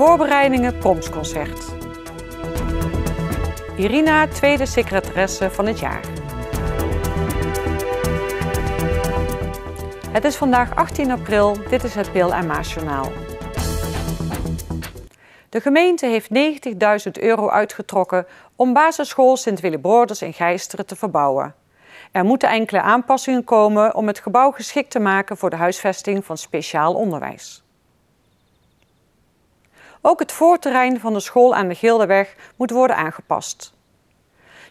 Voorbereidingen Promsconcert. Irina, tweede secretaresse van het jaar. Het is vandaag 18 april, dit is het Pil en Maas Journaal. De gemeente heeft €90.000 uitgetrokken om basisschool Sint Willibrordus in Geisteren te verbouwen. Er moeten enkele aanpassingen komen om het gebouw geschikt te maken voor de huisvesting van speciaal onderwijs. Ook het voorterrein van de school aan de Gildeweg moet worden aangepast.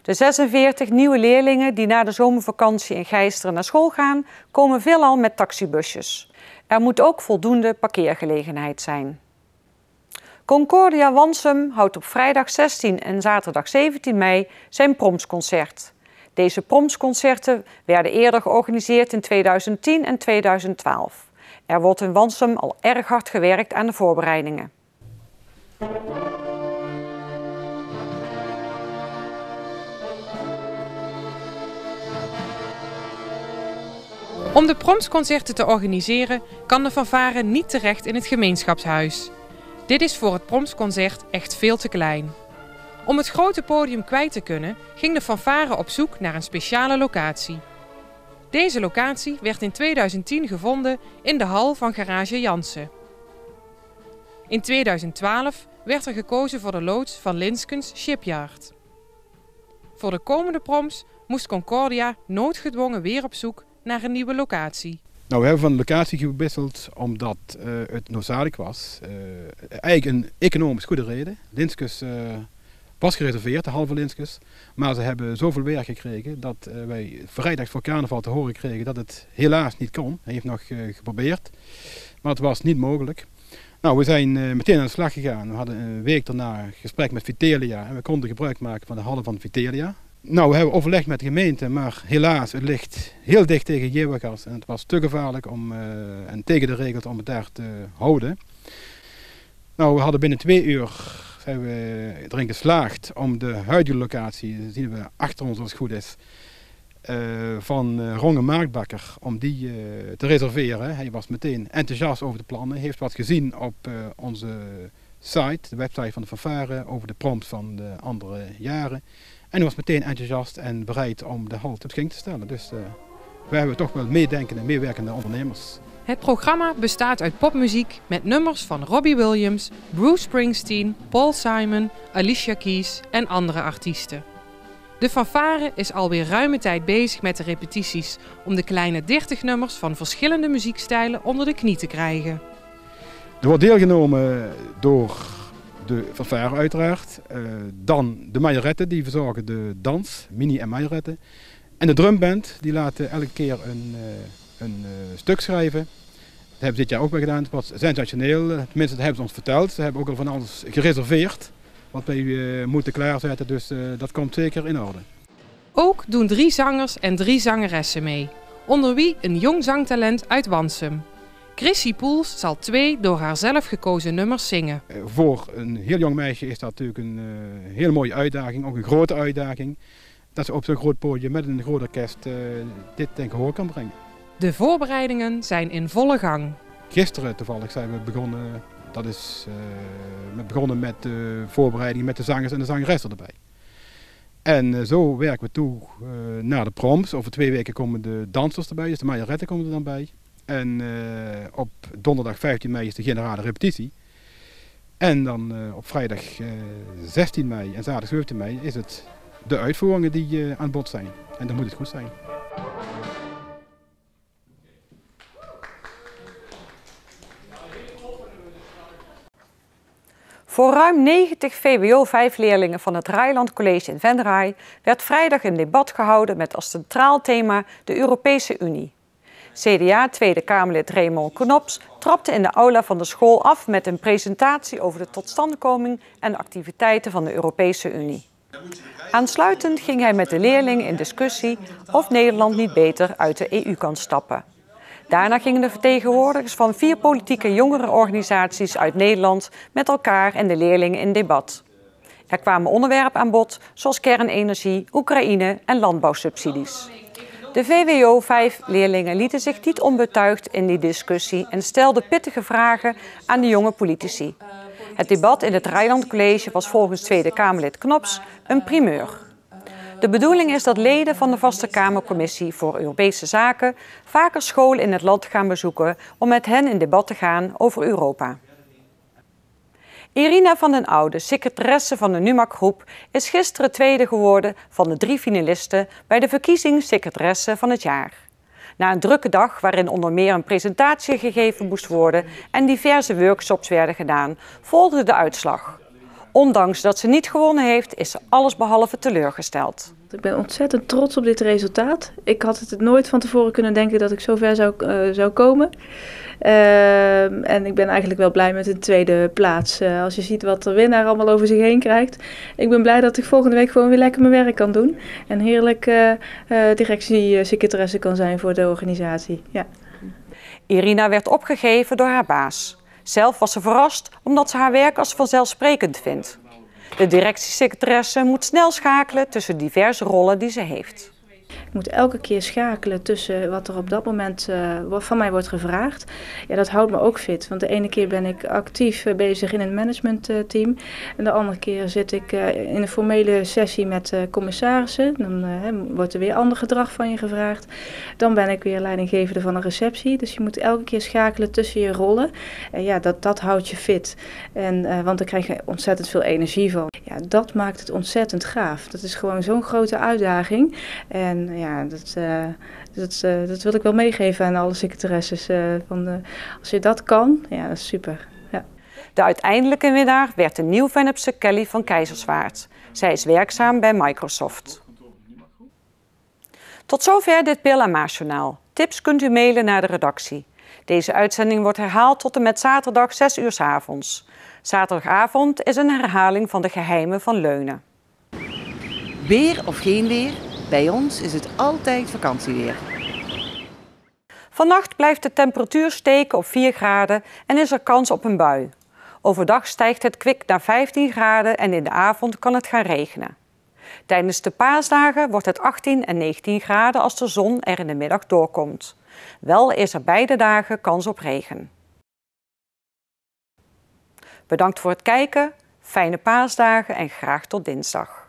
De 46 nieuwe leerlingen die na de zomervakantie in Geisteren naar school gaan, komen veelal met taxibusjes. Er moet ook voldoende parkeergelegenheid zijn. Concordia Wansum houdt op vrijdag 16 en zaterdag 17 mei zijn Promsconcert. Deze Promsconcerten werden eerder georganiseerd in 2010 en 2012. Er wordt in Wansum al erg hard gewerkt aan de voorbereidingen. Om de Promsconcerten te organiseren kan de fanfare niet terecht in het gemeenschapshuis. Dit is voor het Promsconcert echt veel te klein. Om het grote podium kwijt te kunnen, ging de fanfare op zoek naar een speciale locatie. Deze locatie werd in 2010 gevonden in de hal van Garage Jansen. In 2012 werd er gekozen voor de loods van Linskens Shipyard. Voor de komende proms moest Concordia noodgedwongen weer op zoek naar een nieuwe locatie. Nou, we hebben van de locatie gewisseld omdat het noodzakelijk was. Eigenlijk een economisch goede reden. Linskens was gereserveerd, de halve Linskens. Maar ze hebben zoveel werk gekregen dat wij vrijdag voor carnaval te horen kregen dat het helaas niet kon. Hij heeft nog geprobeerd, maar het was niet mogelijk. Nou, we zijn meteen aan de slag gegaan. We hadden een week daarna een gesprek met Vitelia en we konden gebruik maken van de hallen van Vitelia. Nou, we hebben overlegd met de gemeente, maar helaas, het ligt heel dicht tegen Jeeuwergas en het was te gevaarlijk en tegen de regels om het daar te houden. Nou, we hadden binnen 2 uur zijn we erin geslaagd om de huidige locatie, dat zien we achter ons als het goed is, van Ronge Maartbakker, om die te reserveren. Hij was meteen enthousiast over de plannen, heeft wat gezien op onze site, de website van de fanfare, over de proms van de andere jaren. En hij was meteen enthousiast en bereid om de hal tot beschikking te stellen. Dus we hebben toch wel meedenkende en meewerkende ondernemers. Het programma bestaat uit popmuziek met nummers van Robbie Williams, Bruce Springsteen, Paul Simon, Alicia Keys en andere artiesten. De fanfare is alweer ruime tijd bezig met de repetities om de kleine 30 nummers van verschillende muziekstijlen onder de knie te krijgen. Er wordt deelgenomen door de fanfare uiteraard, dan de majoretten die verzorgen de dans, mini en majoretten. En de drumband die laten elke keer een stuk schrijven. Dat hebben ze dit jaar ook weer gedaan, het was sensationeel, tenminste dat hebben ze ons verteld. Ze hebben ook al van alles gereserveerd wat wij moeten klaarzetten, dus dat komt zeker in orde. Ook doen 3 zangers en 3 zangeressen mee, onder wie een jong zangtalent uit Wansum. Chrissy Poels zal 2 door haar zelf gekozen nummers zingen. Voor een heel jong meisje is dat natuurlijk een hele mooie uitdaging, ook een grote uitdaging. Dat ze op zo'n groot podium met een groot orkest dit ten gehoor kan brengen. De voorbereidingen zijn in volle gang. Gisteren toevallig zijn we begonnen, begonnen met de voorbereiding met de zangers en de zangeressen erbij. En zo werken we toe naar de proms. Over 2 weken komen de dansers erbij, dus de majoretten komen er dan bij. En op donderdag 15 mei is de generale repetitie. En dan op vrijdag 16 mei en zaterdag 17 mei is het de uitvoeringen die aan bod zijn. En dan moet het goed zijn. Voor ruim 90 VWO-5-leerlingen van het Rijland College in Venray werd vrijdag een debat gehouden met als centraal thema de Europese Unie. CDA Tweede Kamerlid Raymond Knops trapte in de aula van de school af met een presentatie over de totstandkoming en de activiteiten van de Europese Unie. Aansluitend ging hij met de leerlingen in discussie of Nederland niet beter uit de EU kan stappen. Daarna gingen de vertegenwoordigers van 4 politieke jongerenorganisaties uit Nederland met elkaar en de leerlingen in debat. Er kwamen onderwerpen aan bod zoals kernenergie, Oekraïne en landbouwsubsidies. De VWO-5-leerlingen lieten zich niet onbetuigd in die discussie en stelden pittige vragen aan de jonge politici. Het debat in het Reiland College was volgens Tweede Kamerlid Knops een primeur. De bedoeling is dat leden van de Vaste Kamercommissie voor Europese Zaken vaker scholen in het land gaan bezoeken om met hen in debat te gaan over Europa. Irina van den Oude, secretaresse van de NUMAC-groep, is gisteren tweede geworden van de 3 finalisten bij de verkiezing secretaresse van het jaar. Na een drukke dag waarin onder meer een presentatie gegeven moest worden en diverse workshops werden gedaan, volgde de uitslag. Ondanks dat ze niet gewonnen heeft, is ze allesbehalve teleurgesteld. Ik ben ontzettend trots op dit resultaat. Ik had het nooit van tevoren kunnen denken dat ik zo ver zou komen. En ik ben eigenlijk wel blij met een tweede plaats. Als je ziet wat de winnaar allemaal over zich heen krijgt. Ik ben blij dat ik volgende week gewoon weer lekker mijn werk kan doen. En heerlijk directiesecretaresse kan zijn voor de organisatie. Ja. Irina werd opgegeven door haar baas. Zelf was ze verrast omdat ze haar werk als vanzelfsprekend vindt. De directiesecretaresse moet snel schakelen tussen diverse rollen die ze heeft. Ik moet elke keer schakelen tussen wat er op dat moment van mij wordt gevraagd. Ja, dat houdt me ook fit. Want de ene keer ben ik actief bezig in een managementteam. En de andere keer zit ik in een formele sessie met commissarissen. Dan wordt er weer ander gedrag van je gevraagd. Dan ben ik weer leidinggevende van een receptie. Dus je moet elke keer schakelen tussen je rollen. Ja, dat houdt je fit. Want daar krijg je ontzettend veel energie van. Ja, dat maakt het ontzettend gaaf. Dat is gewoon zo'n grote uitdaging. En ja, dat wil ik wel meegeven aan alle secretaresses. Als je dat kan, ja, dat is super. Ja. De uiteindelijke winnaar werd de Nieuw-Vennepse Kelly van Keizerswaard. Zij is werkzaam bij Microsoft. Tot zover dit Pil en Maas journaal. Tips kunt u mailen naar de redactie. Deze uitzending wordt herhaald tot en met zaterdag 6 uur 's avonds. Zaterdagavond is een herhaling van de Geheimen van Leunen. Weer of geen weer, bij ons is het altijd vakantieweer. Vannacht blijft de temperatuur steken op 4 graden en is er kans op een bui. Overdag stijgt het kwik naar 15 graden en in de avond kan het gaan regenen. Tijdens de paasdagen wordt het 18 en 19 graden als de zon er in de middag doorkomt. Wel is er beide dagen kans op regen. Bedankt voor het kijken, fijne paasdagen en graag tot dinsdag.